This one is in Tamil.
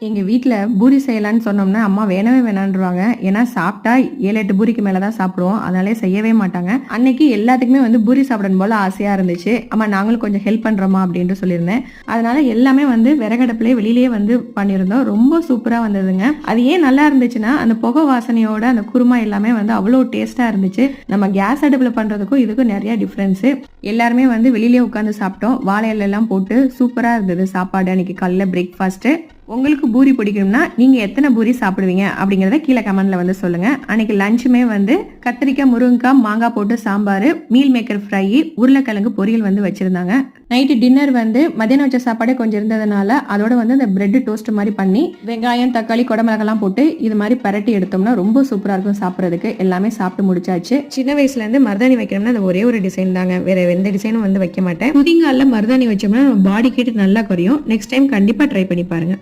எங்க வீட்ல பூரி செய்யலான்னு சொன்னோம்னா, அம்மா வேணவே வேணான்ருவாங்க. ஏன்னா சாப்பிட்டா 7, 8 பூரிக்கு மேல தான் சாப்பிடுவோம். அதனாலயே செய்யவே மாட்டாங்க. அன்னைக்கு எல்லாத்துக்குமே வந்து பூரி சாப்பிடணும் போல ஆசையா இருந்துச்சு. அம்மா நாங்களும் கொஞ்சம் ஹெல்ப் பண்றோமா அப்படின்ட்டு சொல்லியிருந்தேன். அதனால எல்லாமே வந்து விறகடுப்புலயே வெளியிலேயே வந்து பண்ணியிருந்தோம். ரொம்ப சூப்பரா வந்ததுங்க. அது ஏன் நல்லா இருந்துச்சுன்னா, அந்த புகை வாசனையோட அந்த குருமா எல்லாமே வந்து அவ்வளோ டேஸ்ட்டா இருந்துச்சு. நம்ம கேஸ் அடுப்புல பண்றதுக்கும் இதுக்கும் நெறைய டிஃபரன்ஸ். எல்லாருமே வந்து வெளியிலேயே உட்கார்ந்து சாப்பிட்டோம். வாழை இலைலாம் போட்டு சூப்பரா இருந்தது சாப்பாடு அன்னைக்கு காலைல பிரேக்ஃபாஸ்ட். உங்களுக்கு பூரி பிடிக்கும்னா நீங்க எத்தனை பூரி சாப்பிடுவீங்க அப்படிங்கறத கீழே கமெண்ட்ல வந்து சொல்லுங்க. அன்னைக்கு லஞ்சுமே வந்து கத்திரிக்காய், முருங்கைக்காய், மாங்காய் போட்டு சாம்பார், மீல் மேக்கர் ஃப்ரை, உருளைக்கிழங்கு பொரியல் வந்து வச்சிருந்தாங்க. நைட்டு டின்னர் வந்து மதியானம் வச்ச சாப்பாடே கொஞ்சம் இருந்ததுனால அதோட வந்து அந்த பிரெட் டோஸ்ட் மாதிரி பண்ணி வெங்காயம், தக்காளி, குடமிளகெல்லாம் போட்டு இது மாதிரி பரட்டி எடுத்தோம்னா ரொம்ப சூப்பரா இருக்கும் சாப்பிட்றதுக்கு. எல்லாமே சாப்பிட்டு முடிச்சாச்சு. சின்ன வயசுல இருந்து மருதாணி வைக்கணும்னா அந்த ஒரே ஒரு டிசைன் தாங்க, வேற எந்த டிசைனும் வந்து வைக்க மாட்டேன். புதிங்கால மருதாணி வச்சோம்னா பாடி ஹீட் நல்லா குறையும். நெக்ஸ்ட் டைம் கண்டிப்பா ட்ரை பண்ணி பாருங்க.